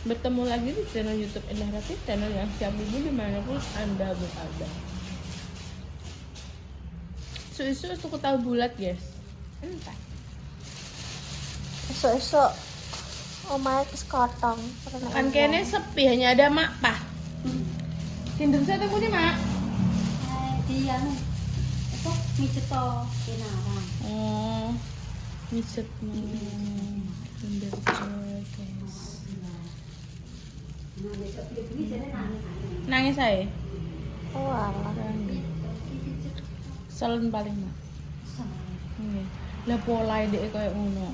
Bertemu lagi di channel YouTube Indah Rati, channel yang siap minggu dimanapun Anda berada. Isu-isu suku tahu bulat guys. Entah. Esok-esok omae wis kotong. Kan kene sepi, hanya ada mak pah. Kinder saya tuh punya mak. Dia nih, itu miceto kenarang. Oh, miset Kinder Joy guys. Nangis saya. Oh alah. Selen paling mak. Nggih. Lah pola dhek koyo ngono.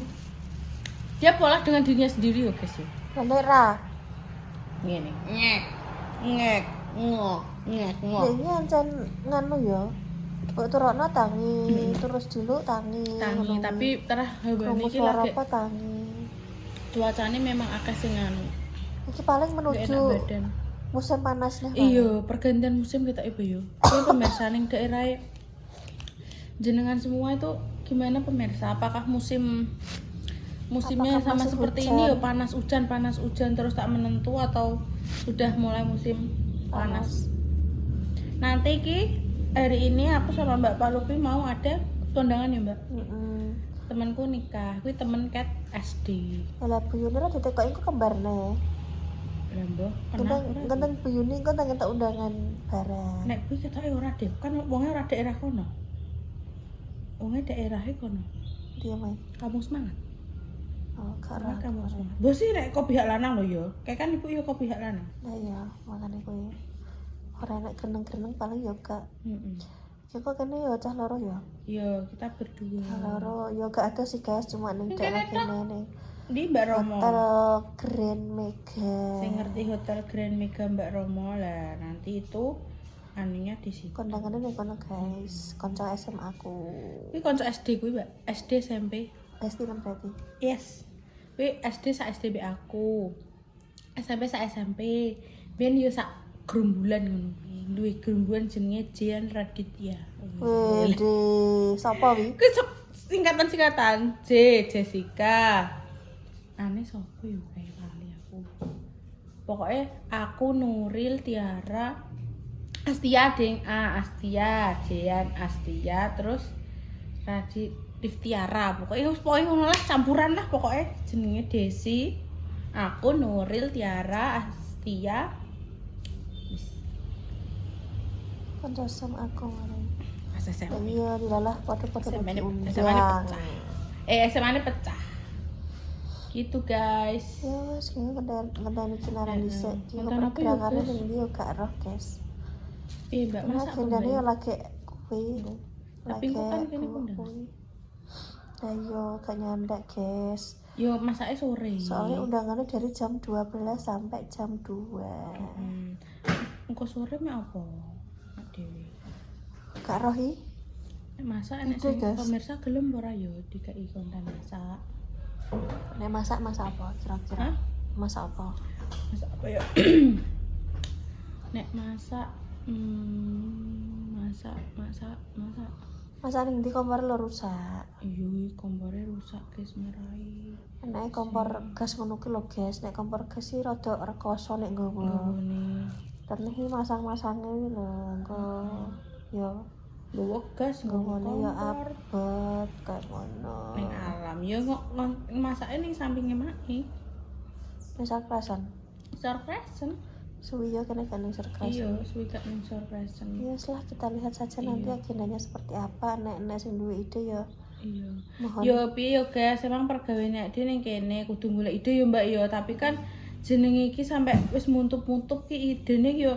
Dia pola dengan dirinya sendiri ya guys ya. Kamera. Ngene. Ngek. Ngek. Ngok. Ngek. Ngok. Ini ancen nganu ya. Kok turokno tangi, terus dulu tangi. Tangi, tapi terah hawane Krungu iki suara lagi apa tangi. cuacane memang akeh sing anu. Iki paling Gak menuju enak badan. musim panas nih. Iya, pergantian musim kita ibu yo. Ini pemirsa ning daerah jenengan semua itu gimana pemirsa? Apakah musimnya Apakah sama masih seperti hujan? ini ya panas hujan terus tak menentu atau sudah mulai musim panas? Nanti ki hari ini aku sama Mbak Palupi mau ada kondangan ya Mbak. Temanku nikah, kuwi temen ket SD. Lah buyune ra ditekoki ku kembarne. Lembo, pernah Genteng buyune engko tak undangan bareng. nek kuwi ketoke ora deh, kan wonge ora daerah kono. Wonge daerahe kono. Dia main. Kamu semangat. Oh, Karena karena kamu semangat. Bos sih nek kok pihak lanang lho ya. Kayak kan ibu yo kok pihak lanang. Nah ya, makane kuwi. Ora nek geneng-geneng paling yo gak. Heeh. Ya kok kene yo cah loro ya. Yo, kita berdua. Cah loro yo gak ada sih guys, cuma ning daerah kene ning Di Mbak Romo. Hotel Grand Mega. Saya ngerti Hotel Grand Mega Mbak Romo lah. Nanti itu anunya di situ. Kondangannya ning kono guys, kanca SMA aku. Kuwi kanca SD kuwi, Mbak. SD SMP. Pasti kan berarti. Yes. Kuwi SD sak SD be aku. SMP sak SMP. Biyen yo sak gerumbulan ngono. Duwe gerumbulan jenenge Jian Raditya. Wede, sapa wi? Kuwi singkatan J Jessica. Ane sapa yo kayak kali aku. Pokoknya aku Nuril Tiara Astia ding Astia Jian Astia terus Radit Tiara pokoknya ngono lah campuran lah pokoknya jenenge Desi aku Nuril Tiara Astia Kanca SMA aku kemarin. pas SMA Iya, dilalah foto-foto SMA diundang. SMA-nya pecah gitu guys. Ya wes kayaknya ngenteni kinaran dhisik. Iki Ngenteni apa ya, pergerakannya guys? ning ndi yo gak roh, guys. Iya mbak Nah, masa aku gendane yo bayar? lagi kuwi. Tapi kok kan kene kondang. Lah yo gak nyandak, guys. Yo masaknya sore Soalnya undangannya dari jam 12 sampai jam 2. engko sore mek apa Dewi Gak roh i. masak enek Itu, sing guys. pemirsa gelem ora yo dikai konten masak. Nek masak apa kira-kira? Hah? Masak apa? Masak apa ya? Nek masak masak Masak ning ndi kompor lo rusak. iya kompornya rusak guys merai Nek kompor gas ngono ki lho, guys. Nek kompor gas sih rada rekoso nek nggowo. ngene Terus iki masang-masangnya iki lho, engko yo luwih gas ngomongnya ngomong ya kompor abot kayak ngono. ning alam ya kok masaknya ning sampinge maki Misal kerasan. surpresen Suwi ya kena kan kerasan. iya suwi gak ning surpresen Ya setelah kita lihat saja Iya. nanti agendanya seperti apa. Nek sing duwe ide ya iya mohon. yo piye yo guys emang pergaweane dhewe ning kene kudu golek ide yo Mbak yo tapi kan jenenge iki sampai wis muntup-muntup ki idene yo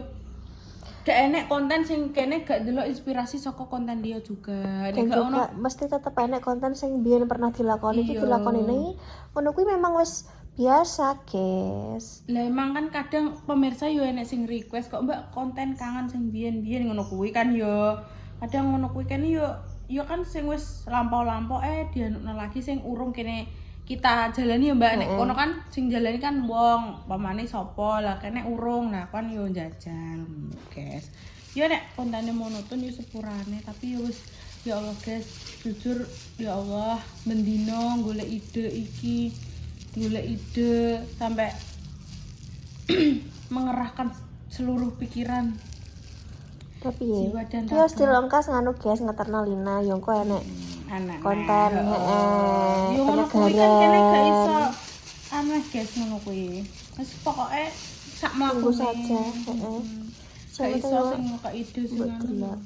gak enek konten sing kene gak delok inspirasi saka konten dia juga Dan nek gak ono juga mesti tetep enek konten sing biyen pernah dilakoni iki Iya. dilakoni nih. Ngono kuwi memang wis biasa, guys. lah emang kan kadang pemirsa yo enek sing request kok Mbak konten kangen sing biyen-biyen ngono kuwi kan yo kadang ngono kuwi kan yo kan sing wis lampau-lampau dianukno lagi sing urung kene kita jalani ya Mbak nek kono kan sing jalani kan wong pamane sapa lah kene urung nah kan yo njajal guys yo nek kontene monoton yo sepurane tapi yo wis ya Allah guys jujur ya Allah mendino golek ide iki golek ide sampai mengerahkan seluruh pikiran, Tapi ya, jiwa dan dia still engkas nganu guys ngeterno Lina yang kok enek anak konten yo ngono kuwi kan kene gak penyegaran. iso aneh guys ngono kuwi. Wis pokoke sak Tunggu mlaku saja, gak Siapa iso tahu sing kok ide sing buat anu. delok.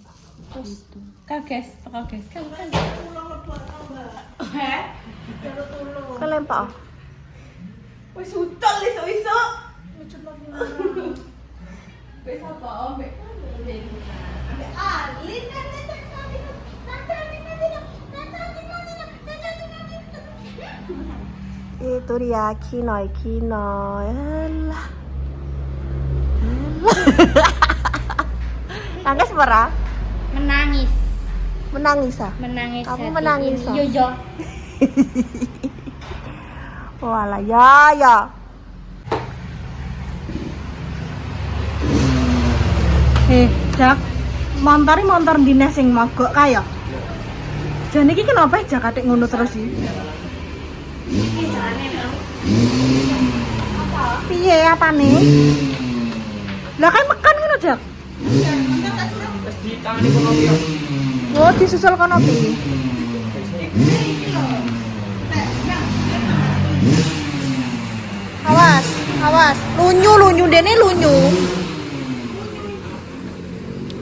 Gitu. Kan guys, teko guys kan. Kelempok. Wis utel iso-iso. Wis apa ambek Alin kan Itu dia kinoy. Alah. Nangis marah? Menangis. Menangis ah? Menangis. Kamu hati menangis, ini. ah? Yo. Walah ya. Jak, montor dine sing mogok kaya. Jane iki kenapa Jak atik ngono terus iki? Piye apane? Lah kan mekan ngono Jak. Oh, disusul kono piye? Awas. Lunyu dene lunyu.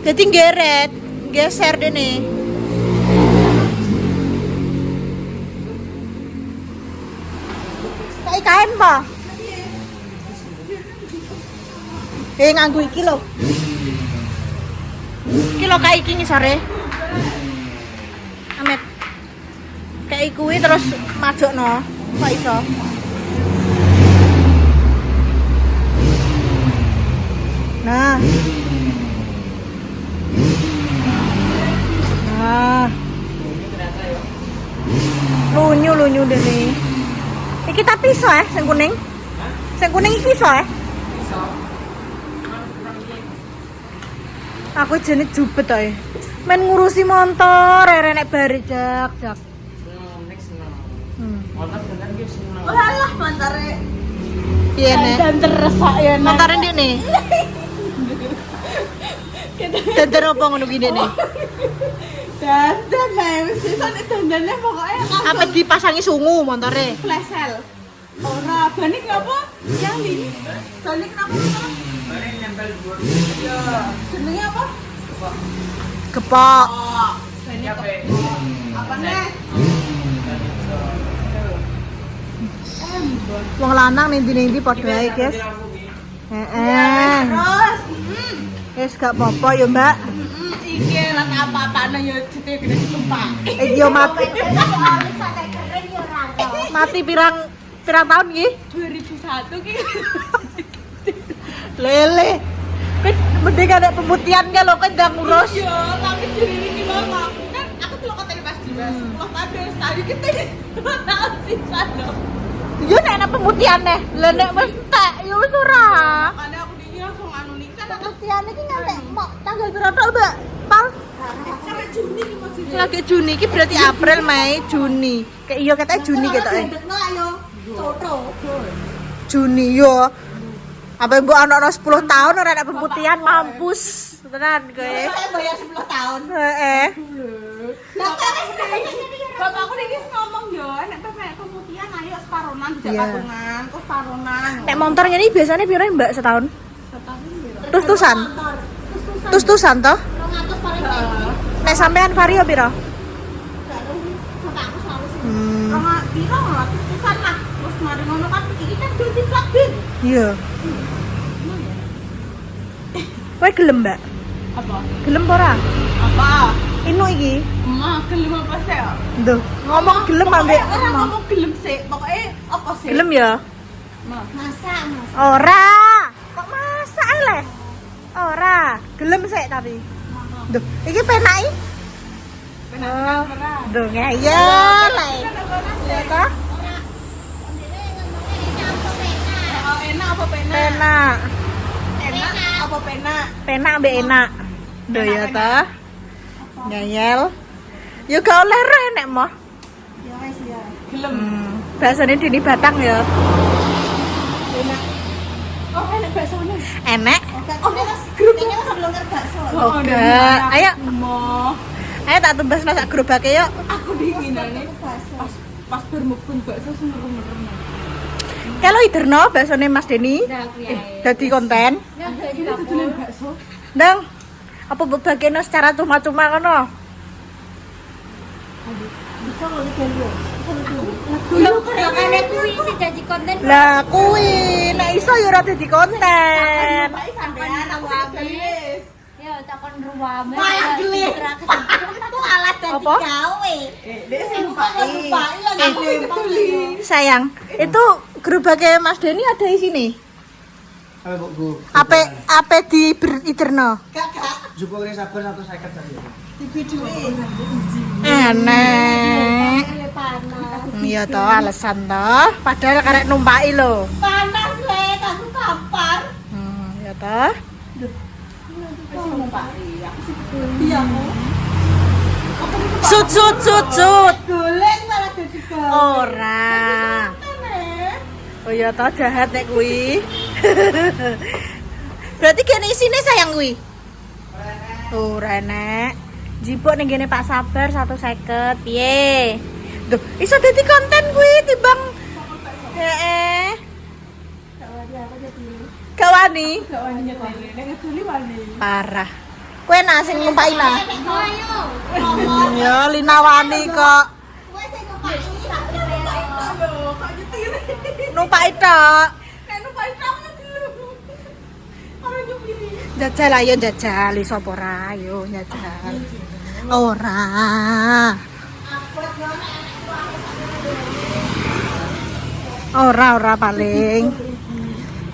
Jadi geret, geser dene. Kayak kain apa? Nganggo iki lho. Iki lho kayak iki ngisore. Amet. Kayak kuwi terus majokno. Kok iso? Nah. Lunyu dene. Iki tapi iso sing kuning. Sing kuning iki iso Aku jene jubet ae. Men ngurusi motor, nek bare Jak. Walah montore. Piye nek? Dan teresak ya. Montore ndekne. Dandan apa ngono ki ndekne? Dandan ae wis iso nek dandane pokoke Apa dipasangi sungu montore? flash sale. Ora bani kenapa? Yang ini. Bani kenapa? Bani nempel bor. Iya. Jenenge apa? Gepok. Bani apa nih? Wong lanang ning ndi padha ae, guys. Heeh. Terus, Wis gak apa-apa ya, Mbak. iki lan apa-apane ya jete gede ditumpak. Iki yo mati pirang tahun iki? 2001 ki. Lele. Kan mending ada pemutihan kan lo kan udah ngurus. Iya, tapi jadi ini mama. Kan aku tuh katanya pas di 10 tahun tadi kita tahun sisa loh. Yo nek ana pemutihan nih. Lah nek wis tek yo wis ora. Makanya aku ini langsung anu nikah kan Pemutihan iki nganti tanggal berapa, Mbak? Pal. sampai Juni ki maksudnya. Lagi Juni iki berarti April, Mei, Juni. Kayak iya katanya Juni ketoknya. ayo. Toto. Juni yo. Apa mbok ana 10 tahun ora ada pemutihan mampus. Tenan kowe. Saya bayar 10 tahun. Heeh. Lah kan bapakku niki ngomong yo, nek pemutihan ayo separonan tidak Iya. patungan, kok separonan. Nek motor ngene biasanya piro, Mbak, setahun? Setahun piro? Tus-tusan. Tus-tusan toh? 200 paling baik. Nek sampean vario piro? Bapakku selalu sih. Rong piro ratus pisan lah. Terus mari ngono kan iki kan ganti plat bin. Iya. Kowe gelem, Mbak? Apa? Gelem apa ora? Apa? Inu iki. Emak gelem apa sih? Duh, ngomong gelem ambek Orang ngomong gelem sih. Pokoknya apa sih? gelem ya? Emak. Masak. Ora. Kok masak ae le? Ora, gelem sik tapi. Duh, iki penake. Oh, duh ngeyel le. Ya toh? Oh, enak apa pena? Penak. Enak apa pena? Penak ambek enak. Duh ya toh? Ngeyel. Ya gak oleh roh enek mah. Ya wes ya. Gelem. Bahasane dini Batang ya. Enak. Oh, enak Enek. Kayaknya masih belum bakso. Oh, enggak. Ayo. Mau. Ayo tak tumbas masak gerobake yuk. Aku dinginane Bakso. pas bermukun bakso sing merem-merem. Kalau iderno baksone Mas Deni Udah aku ya. dadi konten. Nah, jadi Ini tutulan bakso. Ndang. Apa mbok bageno secara cuma-cuma kono? Bisa kalau dulu. makanya aku isi jadi konten. Lah kuwi nek iso ya ora dadi konten. Sampean aku galis. Ya takon ruame. Malah gelis. Aku alat dadi Apa? gawe. Dek sing Lupai lagi. Sayang, itu gerobake Mas Deni ada di sini. Ape di iderno? Jupuk ini sabar 150 tadi. Enek. Panas. Iya toh alasan toh. Padahal karek numpaki lho. Panas le, aku kapar. Iya toh. sing numpaki. Aku sing gede aku. Sut. Golek malah dadi gawe. Ora. Oh iya toh jahat nek kuwi. Berarti kene isine sayang kuwi. Ora nek. Jipuk ning kene Pak Sabar 150. Piye? Duh, iso dadi konten kuwi timbang heeh. Gak wani. Gak wani nyeteli, nek ngeduli wani. Parah. Kowe nak sing numpaki nah. Ayo. Ya Lina wani kok. Kowe sing numpaki tak Lho, kok nyetiri. Numpaki tok. Nek numpaki kamu nyeteli. Ora nyupiri. Jajal ayo jajal iso apa ora ayo jajal. Ora. Ora paling.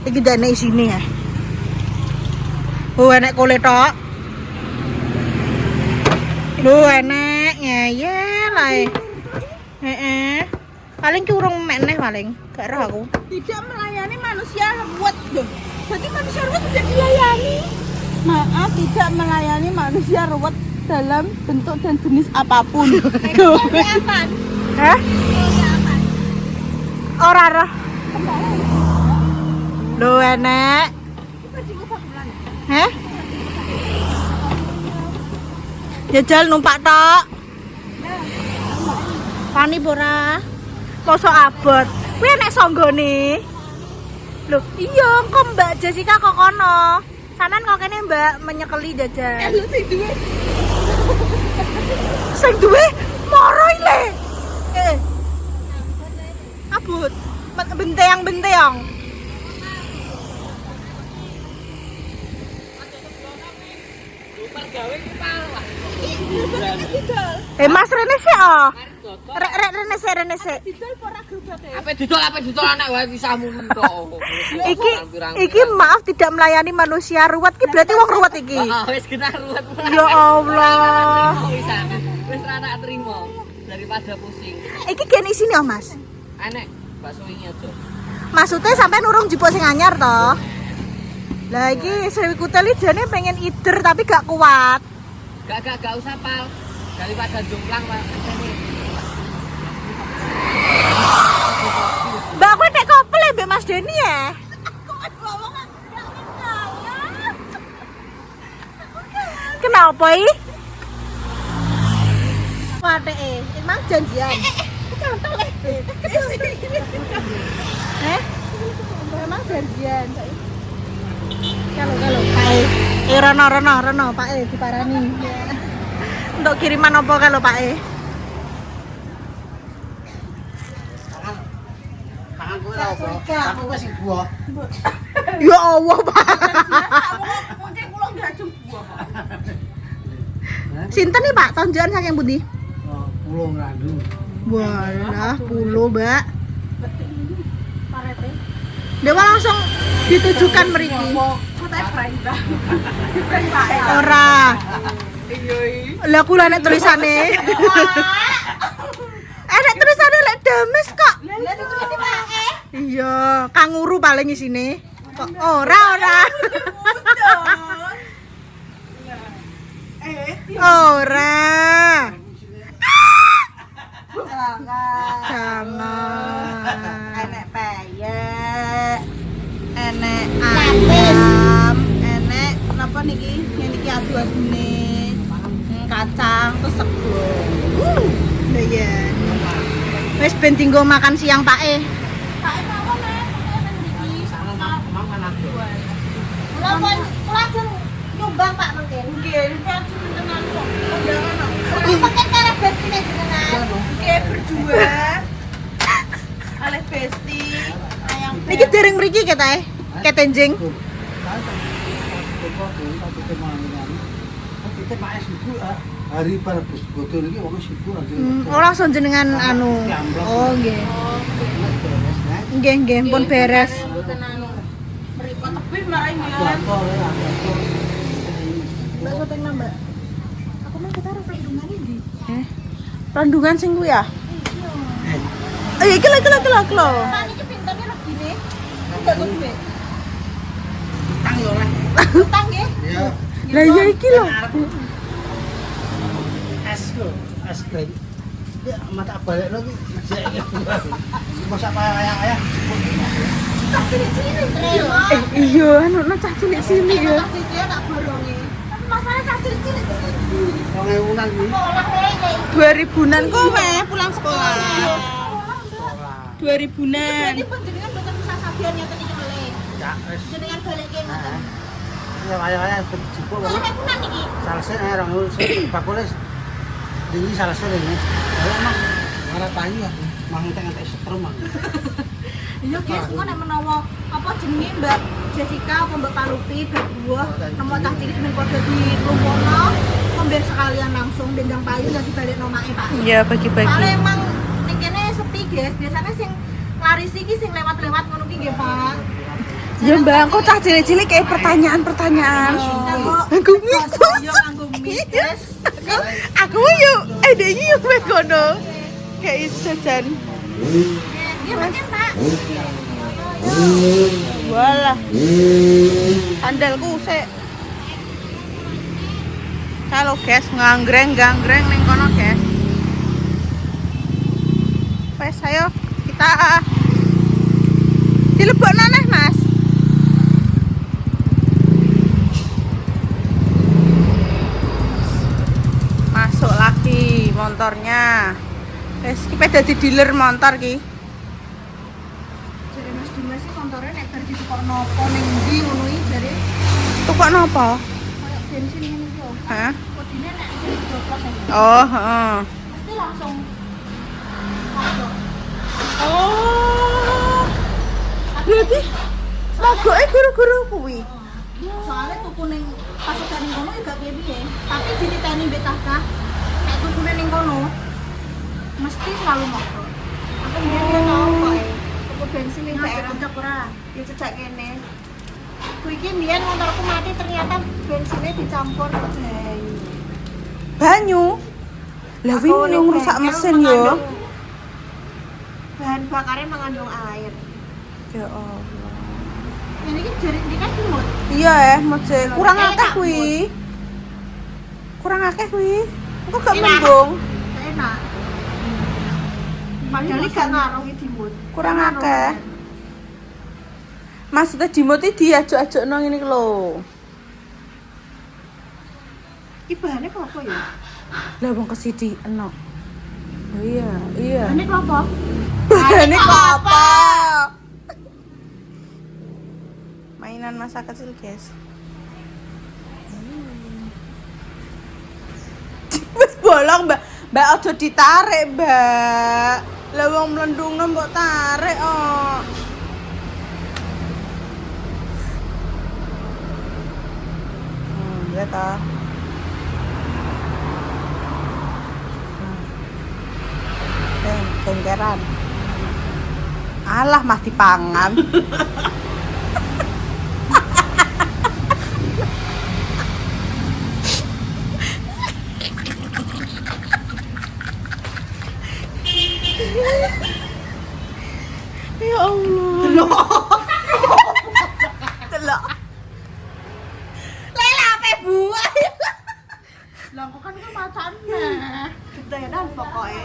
Iki dene isine ya. Oh enek kole tok. Lho enek ngeyel ae. Heeh. Paling curung meneh paling. Gak roh aku. Tidak melayani manusia ruwet loh. Berarti manusia ruwet tidak dilayani. Maaf, tidak melayani manusia ruwet dalam bentuk dan jenis apapun. Hah? Ora roh. Lho enek. Hah? Jajal numpak tok. Pani ora. Mosok abot. Kuwi enek songgone. Lho, iya kok Mbak Jessica kok kono. Sanan kok kene Mbak menyekeli jajal. Sing duwe moro ile. Abot. Benteng-benteng. Mas Rene sih oh. Rene sih. Apa didol anak wae wisamu kok. Iki maaf tidak melayani manusia ruwet ki berarti wong ruwet iki. Heeh, wis genah ruwet. Ya Allah. Wis ra tak trimo daripada pusing. Iki kene isine oh, Mas. Enek bakso ini aja. Maksudnya sampai urung jipuk sing anyar toh. Lah iki Sri Kutel jane pengen ider tapi gak kuat. Gak usah pal. Daripada jomplang Pak. Mbak kowe nek kopel ya Mbak Mas Deni ya. Kenapa i? Wateke, emang janjian. Kecantol le. Emang janjian. Kalau Pak Rono Pak diparani. Untuk kiriman apa kalau Pak Tangan kowe ora apa. Aku wis buah. Ya Allah Pak. Mungkin kula enggak buah. Sinten nih Pak? Tonjokan saking pundi? Oh, pulau ngandung. Walah, pulo, Mbak. Dewa langsung ditujukan mriki. Ora. Lah kula nek tulisane. Nek tulisane lek Dames kok. Lah ditulis Pak. Iya, kanguru paling isine. Kok ora. Ora. Jangan. Enek peyek. Enek lapis. apa niki? Yang niki abu-abune. Kacang terus sego. Lah ya. Wis ben dinggo makan siang Pak E. Pak E apa Mas? Kula pun langsung nyumbang Pak mungkin. Nggih, kan jenengan kok. Undangan kok. Mungkin karep bestine jenengan. Nggih berdua. Oleh besti. Ayam. Niki dereng mriki ketae. Ketenjing. Hari para botol ini wong sibuk aja. Oh langsung jenengan anu. Oh nggih. Nggih pun beres. Mriko tebih marai ya. Mbak soteng nambah. Aku mah kita harus randungan iki. Randungan sing kuwi ya? Iya. Iki lho. Tani iki pintane regine. Enggak duwe. Utang yo lah. Utang nggih. Iya. Lah iya iki lho. Es krim. Ya mata balik lagi. Masa ayah. Iya, anu cah cilik sini ya. Cah cilik tak borongi. Tapi masalah cah cilik. 2000-an iki. 2000-an kowe pulang sekolah. 2000-an. Berarti panjenengan mboten usah sabian ngeten iki melih. Ya wis. Jenengan balik ke ngoten. Ya ayah jupuk Lah nek punan iki. salse orang bakule ini salse ini. Kalau emang ora payu aku mantek-mantek setrum aku. Iya guys, kok nek menawa apa jenenge Mbak Jessica apa Mbak Parupi berdua nemu cah cilik men padha dilumpuhno ngomben sekalian langsung dendang payu dan dibalik nomake Pak. Iya, bagi-bagi. Kalau emang ning kene sepi guys, biasanya sing laris iki sing lewat-lewat ngono ki nggih Pak. Ya Mbak, kok cah cilik-cilik kayak pertanyaan-pertanyaan. Aku Yo kanggo mie guys. Aku yuk, ini yuk wes kono. Kayak jajan. Iya mungkin Pak. Walah. Sandalku sik. Kalau guys ganggreng ning kono guys. Wes ayo kita dilebokno neh Mas. Masuk lagi motornya. Wes kita dadi dealer motor ki. Jadi Mas Dimas sih kontore nek bar ditukok nopo ning ndi ngono iki jare Tukok napa? koyo bensin ngene iki lho. Hah? Kodine nek sing 2% Oh, heeh. mesti langsung masuk. Oh. Berarti logoke guru-guru kuwi. Soalnya tuku ning pasokan ning kono ya gak piye-piye. Tapi dititeni mbek cah-cah nek tukune ning kono mesti selalu motor. Aku mbiyen tau kok tuku bensin ning daerah cocok ora? Ya cecak kene. Kuwi iki mbiyen motorku mati ternyata bensinnya dicampur banyu. Banyu. Lah Aku wingi ning ngrusak bengkel mesin yo. mengandung bahan bakarnya mengandung air. Ya Allah. Ini kan jari ini kan dimut. Iya moje kurang akeh kuwi. Kurang akeh kuwi. Kok gak Enak. mendung? Enak. Padahal gak ngaruh iki dimut. Kurang akeh. Maksudnya dimoti diajak-ajakno ngene iki lho. Iki bahannya apa ya? Lah wong kesidi enak. Oh iya. Bahannya apa? Bahane apa? Mainan masa kecil, guys. Wis bolong, Mbak. Mbak aja ditarik, Mbak. Lah wong mlendungno mbok tarik kok. Ya ta. Tenggeran. Alah mah dipangan. Ya Allah. Telok. Lela apa buah? Lah kok kan kuwi macane. Gedenan pokoke.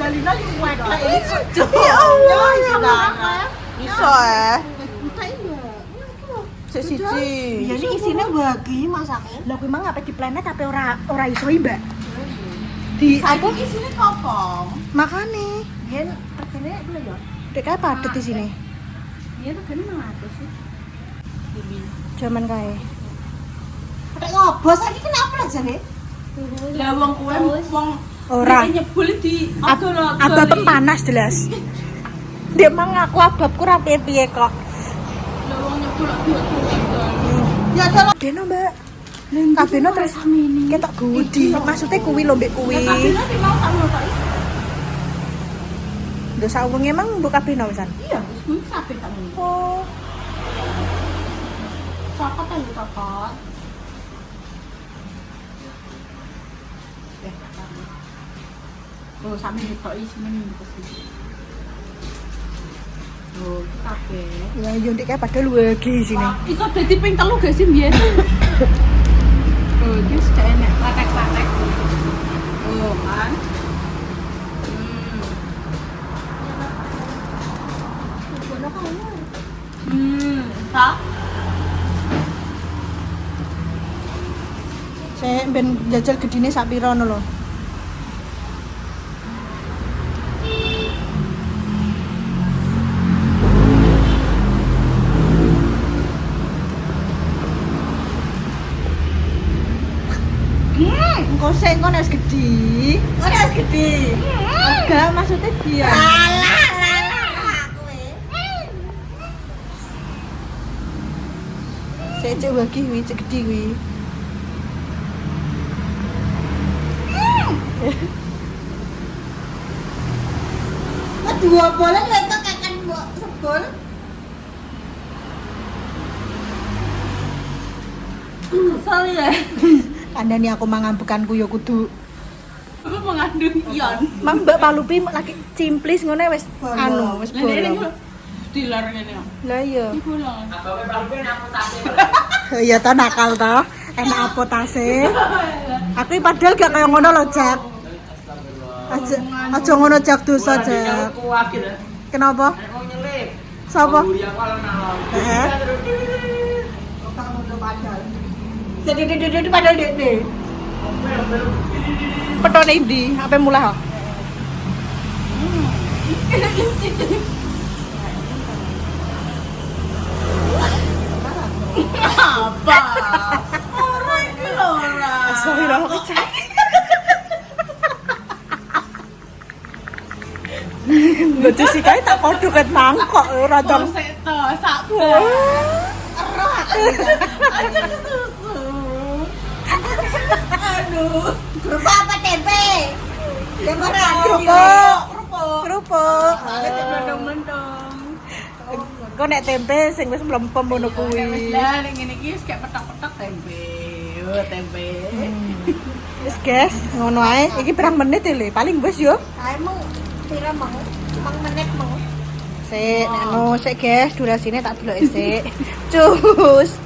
Lalina yo kuat kae. Ya Allah. Iso banget. Iso Buta iya. Sik siji. Ya ini isinya bagi masaknya. Lah kuwi mang apa di planet tapi ora iso Mbak. Di apa? Isinya kopong. Makane. Biar regane dulu ya. Dek kae padet di sini. Iya regane 900 sih. Jaman kae. Nek ngobos iki kenapa aja nih? Lah wong kuwe wong Ora. nyebul di Abab panas jelas. Dek mang aku ababku ra piye-piye kok. Lah wong nyebul dua-dua. Ya kalau Beno Mbak. Kabeno terus ketok gudi. Maksudnya kuwi lho mbek kuwi. kabinnya di mau sama kok. Lho sawenge emang mbok kabeno pisan. Iya, wis kuwi kabeh tak ngene. Oh. Cokot aja cokot. Oh, sampe ketok isine minggu sih. Oh, kabeh. Ya yo ndek kae padahal wegi sini. Iso dadi ping 3 gak sih mbiyen? Oh, iki sudah enak patek-patek. Oh, kan. Tak? Saya ben jajal gedine sak pira ngono lho. Engko sik engko nek gedhi. Ora wis gede. Enggak maksudnya dia. Alah kowe. Sik cek wagi kuwi cek gedhi kuwi. Dua bola lek kok kakan mbok sebol. Kesel ya. Kandhani aku mangambekanku ya kudu. Aku mengandung ion. Mang Mbak Palupi lagi cimplis ngono wis anu wis Lah ini bolong. dilar ngene. Lah iya. Iku lho. Iya to nakal to. Enak apa tase? Aku padahal gak kaya ngono lho, Jak. Aja ngono Jak dosa, Jak. Kenapa? Sapa? Heeh. Jadi padahal dek. Petone ndi? Ape mulih? Apa? Ora iki lho ora. Astagfirullah kecak. Betul sih kae tak podo ket mangkok ora dong. Sik to, sak aja kesusu. Aduh. Grup apa tempe? Tempe Kerupuk. Mendong-mendong. Kok nek tempe sing wis mlempem ngono kuwi. Lah ning ngene iki wis kayak petak-petak tempe. Oh, tempe. Wis guys, ngono ae. Iki pirang menit ya, Le? Paling wis yo. Kae mau pira mau? 5 menit mau. Sik, nek anu sik guys, durasine tak delok sik. Cus.